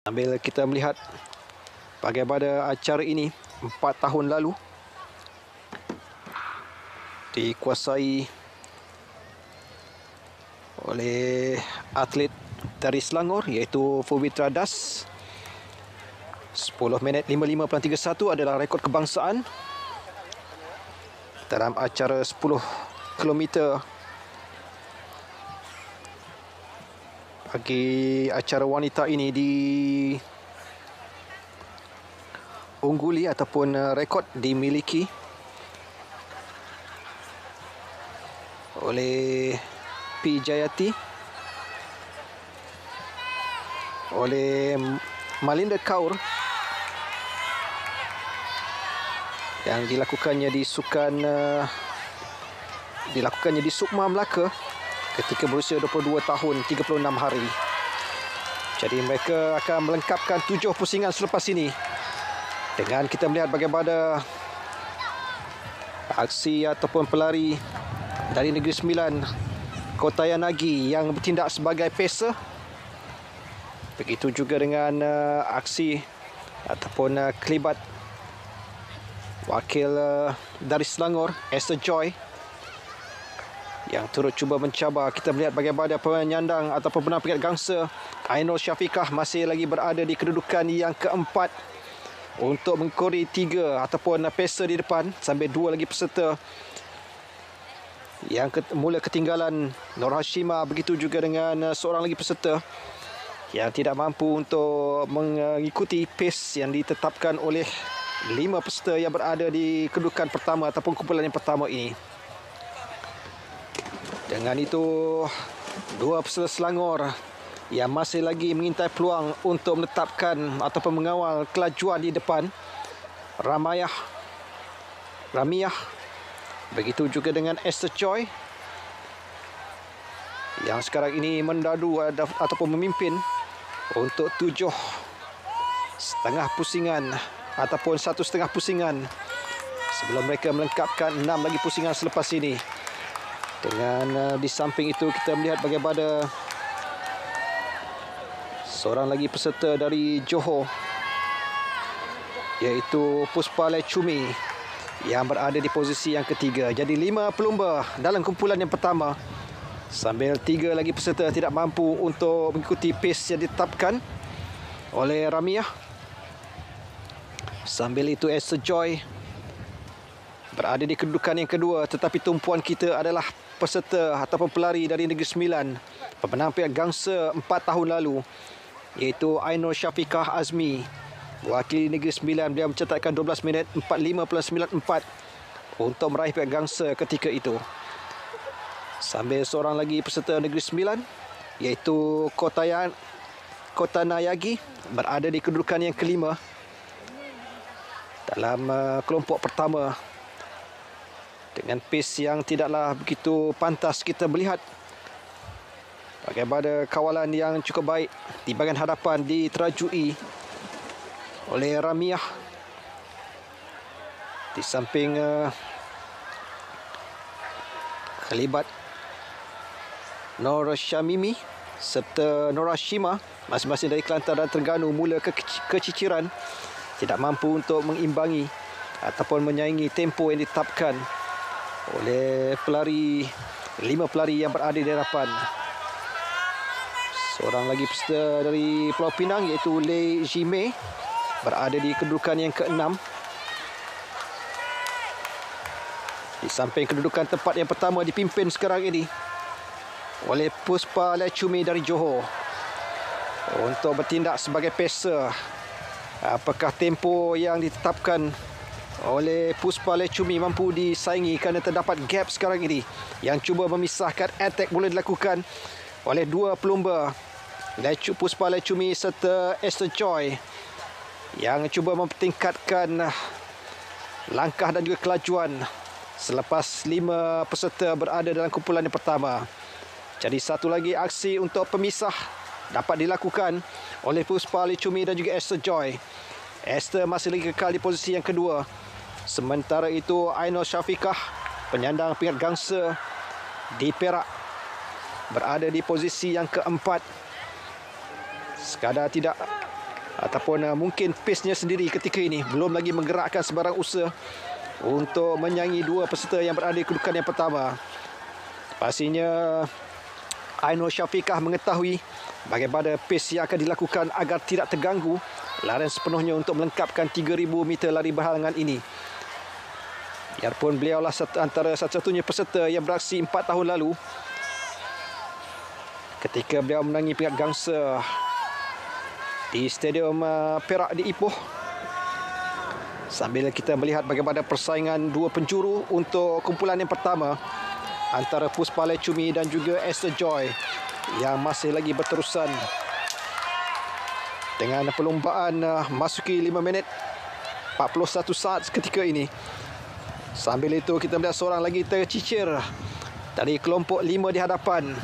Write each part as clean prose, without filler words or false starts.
Sambil kita melihat bagaimana acara ini 4 tahun lalu dikuasai oleh atlet dari Selangor iaitu Fubitra Das. 10 minit 55.31 adalah rekod kebangsaan dalam acara 10 km bagi acara wanita ini diungguli ataupun rekod dimiliki oleh P. Jayati, oleh Malinda Kaur, yang dilakukannya di Sukma, Melaka ketika berusia 22 tahun 36 hari. Jadi mereka akan melengkapkan 7 pusingan selepas ini dengan kita melihat bagaimana aksi ataupun pelari dari Negeri Sembilan, Kotayanagi, yang bertindak sebagai pacer. Begitu juga dengan aksi ataupun kelibat wakil dari Selangor, Esther Joy, yang turut cuba mencabar. Kita melihat bagaimana penyandang ataupun pemenang peringkat gangsa Ainul Syafiqah masih lagi berada di kedudukan yang keempat untuk mengekori 3 ataupun pacer di depan, sambil 2 lagi peserta yang mula ketinggalan, Nur Hashimah. Begitu juga dengan seorang lagi peserta yang tidak mampu untuk mengikuti pace yang ditetapkan oleh 5 peserta yang berada di kedudukan pertama ataupun kumpulan yang pertama ini. Dengan itu, 2 peserta Selangor yang masih lagi mengintai peluang untuk menetapkan ataupun mengawal kelajuan di depan, Ramiah, begitu juga dengan Esther Joy yang sekarang ini mendadu ataupun memimpin untuk 7,5 pusingan ataupun 1,5 pusingan sebelum mereka melengkapkan 6 lagi pusingan selepas ini. Dengan di samping itu kita melihat bagaimana seorang lagi peserta dari Johor iaitu Puspa Lecumi yang berada di posisi yang ketiga. Jadi 5 pelumba dalam kumpulan yang pertama, sambil 3 lagi peserta tidak mampu untuk mengikuti pace yang ditetapkan oleh Ramiah. Sambil itu Esther Joy berada di kedudukan yang kedua, tetapi tumpuan kita adalah peserta ataupun pelari dari Negeri Sembilan, pemenang peringkat gangsa 4 tahun lalu, iaitu Ainul Syafiqah Azmi, wakili Negeri Sembilan. Beliau mencatatkan 12 minit 45.94 untuk meraih peringkat gangsa ketika itu. Sambil seorang lagi peserta Negeri Sembilan iaitu Kotanayagi berada di kedudukan yang kelima dalam kelompok pertama dengan pace yang tidaklah begitu pantas. Kita melihat bagaimana kawalan yang cukup baik di bahagian hadapan diterajui oleh Ramiah, di samping kelibat Nur Syamimi serta Nur Hashimah, masing-masing dari Kelantan dan Terengganu, mula keciciran, tidak mampu untuk mengimbangi ataupun menyaingi tempo yang ditetapkan oleh 5 pelari yang berada di hadapan. Seorang lagi peserta dari Pulau Pinang iaitu Lei Jime berada di kedudukan yang ke-6, di samping kedudukan tempat yang pertama dipimpin sekarang ini oleh Puspa Lecumi dari Johor untuk bertindak sebagai pacer. Apakah tempo yang ditetapkan oleh Puspa Lecumi mampu disaingi, kerana terdapat gap sekarang ini yang cuba memisahkan attack boleh dilakukan oleh 2 pelumba, Puspa Lecumi serta Esther Joy, yang cuba mempertingkatkan langkah dan juga kelajuan selepas 5 peserta berada dalam kumpulan yang pertama. Jadi satu lagi aksi untuk pemisah dapat dilakukan oleh Puspa Lecumi dan juga Esther Joy. Esther masih lagi kekal di posisi yang kedua. Sementara itu Ainul Syafiqah, penyandang peringkat gangsa di Perak, berada di posisi yang keempat. Sekadar tidak ataupun mungkin pace-nya sendiri ketika ini belum lagi menggerakkan sebarang usaha untuk menyangi dua peserta yang berada di kedudukan yang pertama. Pastinya Ainul Syafiqah mengetahui bagaimana pace yang akan dilakukan agar tidak terganggu larian sepenuhnya untuk melengkapkan 3,000 meter lari berhalangan ini. Biarpun beliaulah antara satu-satunya peserta yang beraksi 4 tahun lalu ketika beliau menangi peringkat gangsa di Stadium Perak di Ipoh. Sambil kita melihat bagaimana persaingan dua penjuru untuk kumpulan yang pertama antara Puspa Lecumi dan juga Esther Joy yang masih lagi berterusan dengan perlombaan masuki 5 minit 41 saat ketika ini. Sambil itu kita melihat seorang lagi tercicir dari kelompok 5 di hadapan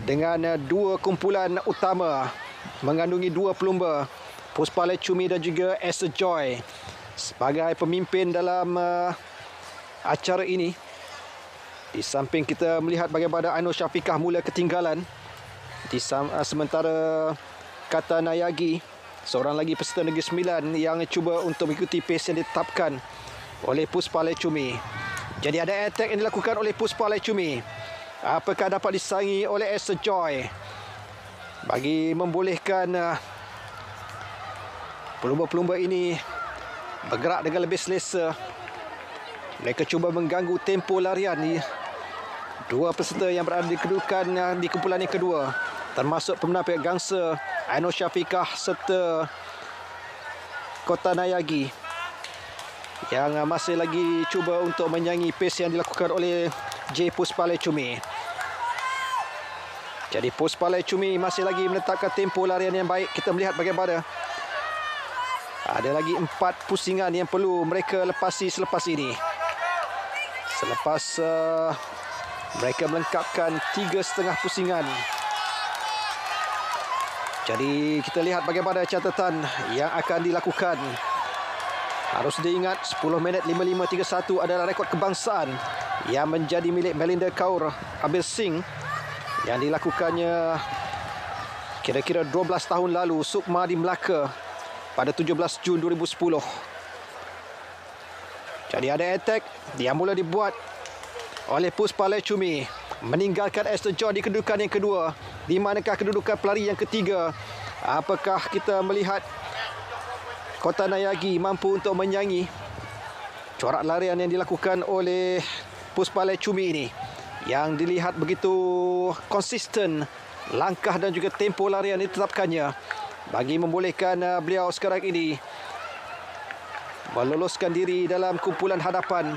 dengan dua kumpulan utama mengandungi dua pelumba, Puspa Lecumi dan juga Esther Joy sebagai pemimpin dalam acara ini. Di samping kita melihat bagaimana Ainul Syafiqah mula ketinggalan sementara Kata Nayagi, seorang lagi peserta Negeri Sembilan yang cuba untuk mengikuti pace yang ditetapkan oleh Puspa Lecumi. Jadi ada attack yang dilakukan oleh Puspa Lecumi. Apakah dapat disaingi oleh Esther Joy bagi membolehkan pelumba-pelumba ini bergerak dengan lebih selesa. Mereka cuba mengganggu tempo larian ni dua peserta yang berada di kedudukan di kumpulan yang kedua, termasuk pemenang peringkat gangsa Ainul Syafiqah serta Kota Nayagi yang masih lagi cuba untuk menyangi pace yang dilakukan oleh J. Puspa Lecumi. Jadi Puspa Lecumi masih lagi menetapkan tempo larian yang baik. Kita melihat bagaimana ada lagi 4 pusingan yang perlu mereka lepasi selepas ini. Selepas mereka melengkapkan 3,5 pusingan. Jadi kita lihat bagaimana catatan yang akan dilakukan. Harus diingat 10 minit 55.31 adalah rekod kebangsaan yang menjadi milik Melinda Kaur Abir Singh yang dilakukannya kira-kira 12 tahun lalu, Sukma di Melaka pada 17 Jun 2010. Jadi ada attack yang mula dibuat oleh Puspa Lecumi meninggalkan Esther Joy di kedudukan yang kedua. Di manakah kedudukan pelari yang ketiga? Apakah kita melihat Kota Nayagi mampu untuk menyangi corak larian yang dilakukan oleh Puspa Lecumi ini, yang dilihat begitu konsisten langkah dan juga tempo larian ditetapkannya bagi membolehkan beliau sekarang ini meloloskan diri dalam kumpulan hadapan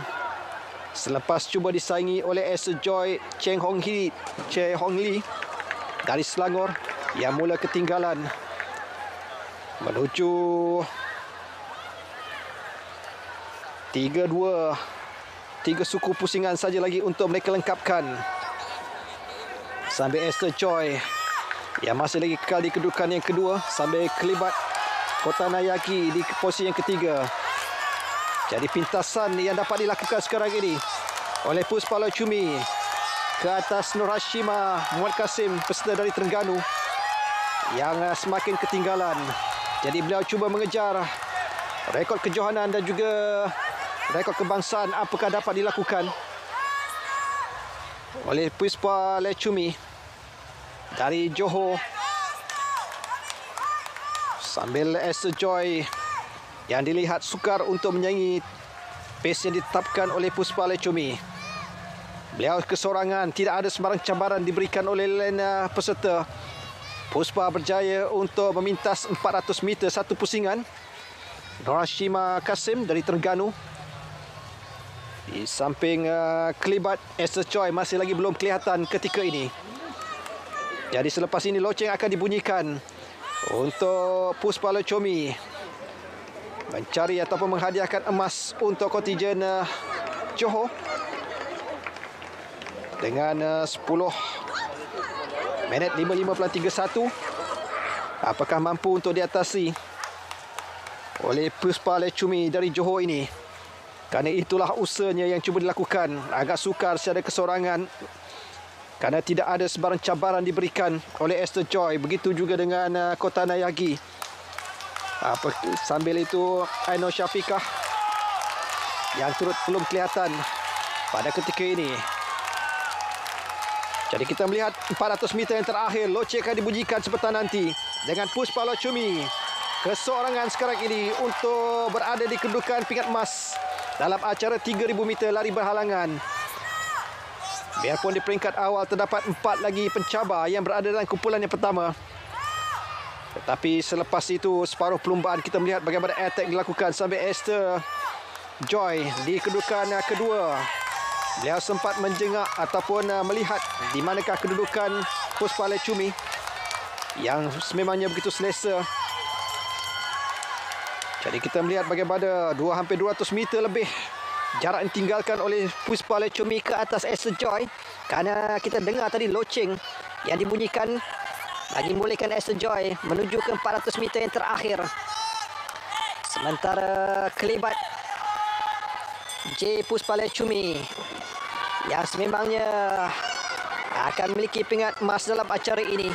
selepas cuba disaingi oleh Esther Joy Cheng Hong Lee dari Selangor yang mula ketinggalan menuju 3 suku pusingan saja lagi untuk mereka lengkapkan. Sambil Esther Joy yang masih lagi kekal di kedudukan yang kedua sambil kelibat Kota Nayagi di posisi yang ketiga. Jadi pintasan yang dapat dilakukan sekarang ini oleh Puspa Lecumi ke atas Nur Hashima Muhammad Kasim, peserta dari Terengganu yang semakin ketinggalan. Jadi beliau cuba mengejar rekod kejohanan dan juga rekod kebangsaan. Apakah dapat dilakukan oleh Puspa Lecumi dari Johor, sambil Esther Joy yang dilihat sukar untuk menyanyi pace yang ditetapkan oleh Puspa Lecumi. Beliau kesorangan, tidak ada sembarang cabaran diberikan oleh lain peserta. Puspa berjaya untuk memintas 400 meter satu pusingan. Nur Hashima Kasim dari Terengganu di samping kelibat Esther Joy masih lagi belum kelihatan ketika ini. Jadi selepas ini loceng akan dibunyikan untuk Puspa Lecumi mencari ataupun menghadiahkan emas untuk kontijen Johor dengan 10 minit 55.31. Apakah mampu untuk diatasi oleh Puspa Lecumi dari Johor ini? Kerana itulah usahanya yang cuba dilakukan. Agak sukar secara kesorangan kerana tidak ada sebarang cabaran diberikan oleh Esther Joy. Begitu juga dengan Kota Nayagi. Sambil itu Aino Syafiqah yang turut belum kelihatan pada ketika ini. Jadi kita melihat 400 meter yang terakhir. Loce akan dibunyikan sebentar nanti dengan Puspa Lachumi keseorangan sekarang ini untuk berada di kedudukan pingat emas dalam acara 3000 meter lari berhalangan. Biarpun di peringkat awal terdapat 4 lagi pencabar yang berada dalam kumpulan yang pertama, tetapi selepas itu separuh perlumbaan kita melihat bagaimana attack dilakukan sampai Esther Joy di kedudukan kedua. Beliau sempat menjengak ataupun melihat di manakah kedudukan Puspa Lachumi yang sememangnya begitu selesa. Jadi kita melihat bagaimana hampir 200 meter lebih jarak yang ditinggalkan oleh Puspa Lachumi ke atas Esther Joy, kerana kita dengar tadi loceng yang dibunyikan bagi membolehkan Esther Joy menuju ke 400 meter yang terakhir. Sementara kelibat J. Puspa Lachumi yang sememangnya akan memiliki pingat emas dalam acara ini,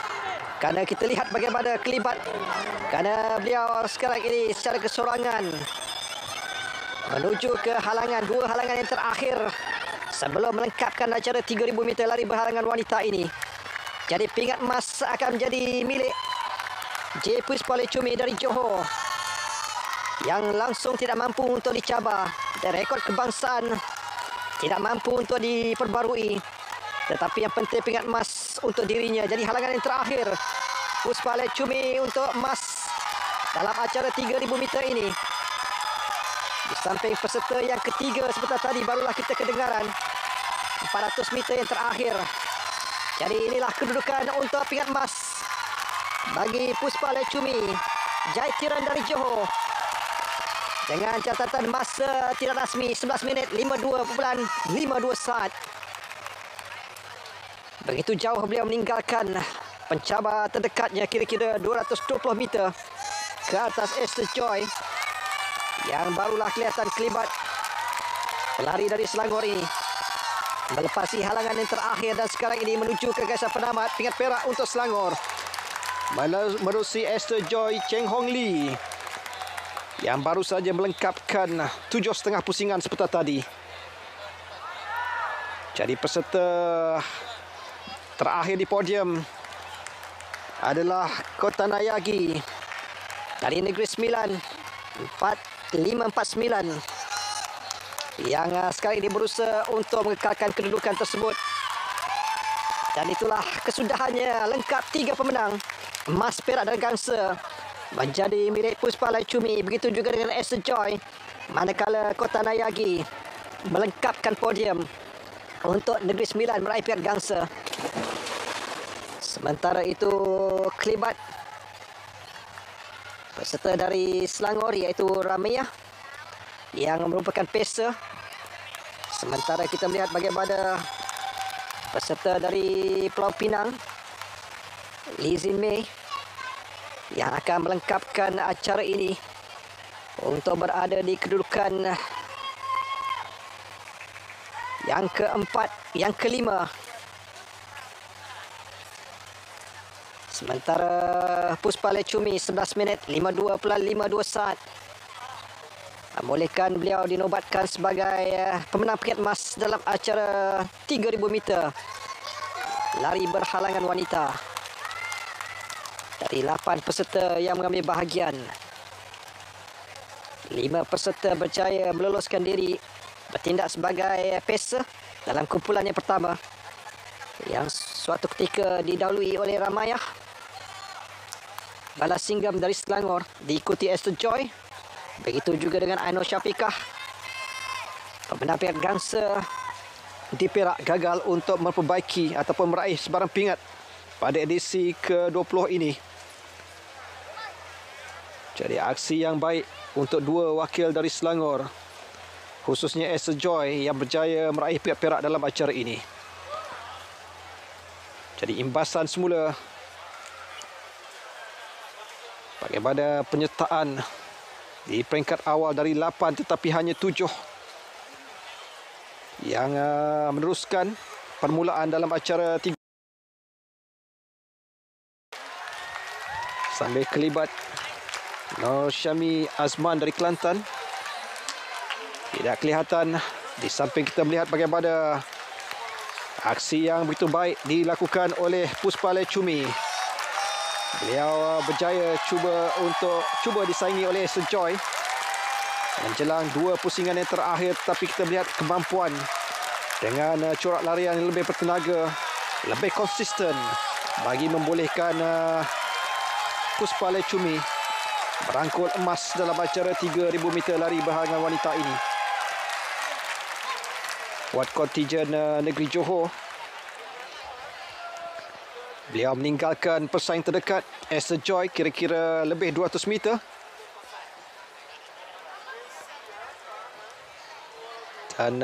kerana kita lihat bagaimana kelibat, kerana beliau sekarang ini secara kesorangan menuju ke dua halangan yang terakhir sebelum melengkapkan acara 3000 meter lari berhalangan wanita ini. Jadi pingat emas akan menjadi milik J. Puspa Lachumi dari Johor yang langsung tidak mampu untuk dicabar, dan rekod kebangsaan tidak mampu untuk diperbarui. Tetapi yang penting pingat emas untuk dirinya. Jadi halangan yang terakhir Puspa Lachumi untuk emas dalam acara 3000 meter ini. Di samping peserta yang ketiga sebentar tadi barulah kita kedengaran 400 meter yang terakhir. Jadi inilah kedudukan untuk pingat emas bagi Puspa Lachumi, Jaitiran dari Johor, dengan catatan masa tidak rasmi 11 minit 52.52 saat. Begitu jauh beliau meninggalkan pencabar terdekatnya, kira-kira 220 meter ke atas Esther Joy, yang barulah kelihatan kelibat pelari dari Selangor ini melepasi halangan yang terakhir, dan sekarang ini menuju ke garisan penamat pingat perak untuk Selangor menerusi Esther Joy Cheng Hong Lee yang baru saja melengkapkan 7,5 pusingan sebentar tadi. Jadi peserta terakhir di podium adalah Kota Nayagi dari Negeri Sembilan 4549 yang sekarang ini berusaha untuk mengekalkan kedudukan tersebut. Dan itulah kesudahannya, lengkap 3 pemenang, emas, perak dan gangsa menjadi milik Puspa Lachumi. Begitu juga dengan Esther Joy, manakala Kota Nayagi melengkapkan podium untuk Negeri Sembilan meraih perak gangsa. Sementara itu kelibat peserta dari Selangor iaitu Ramiyah yang merupakan pacer. Sementara kita melihat bagaimana peserta dari Pulau Pinang, Lee Zin Mei, yang akan melengkapkan acara ini untuk berada di kedudukan yang keempat, yang kelima. Sementara Puspa Lachumi 11 minit 52.52 saat membolehkan beliau dinobatkan sebagai pemenang pingat emas dalam acara 3000 meter lari berhalangan wanita. Dari 8 peserta yang mengambil bahagian, 5 peserta berjaya meloloskan diri bertindak sebagai pacer dalam kumpulan yang pertama, yang suatu ketika didahului oleh Ramayah Balas Singgam dari Selangor, diikuti Esther Joy. Begitu juga dengan Aino Syafiqah, pemenang perak gangsa di Perak, gagal untuk memperbaiki ataupun meraih sebarang pingat pada edisi ke-20 ini. Jadi aksi yang baik untuk 2 wakil dari Selangor, khususnya Esther Joy yang berjaya meraih pingat perak dalam acara ini. Jadi imbasan semula bagaimana penyertaan di peringkat awal dari 8 tetapi hanya 7 yang meneruskan permulaan dalam acara 3. Sambil kelibat Nur Syami Azman dari Kelantan. Tidak kelihatan. Di samping kita melihat bagaimana aksi yang begitu baik dilakukan oleh Puspa Lecumi. Beliau berjaya cuba disaingi oleh Sejoy menjelang 2 pusingan yang terakhir, tapi kita melihat kemampuan dengan corak larian yang lebih bertenaga, lebih konsisten bagi membolehkan Puspa Lecumi merangkul emas dalam acara 3,000 meter lari bahagian wanita ini. Buat kontijen negeri Johor, beliau meninggalkan pesaing terdekat Esther Joy kira-kira lebih 200 meter. Dan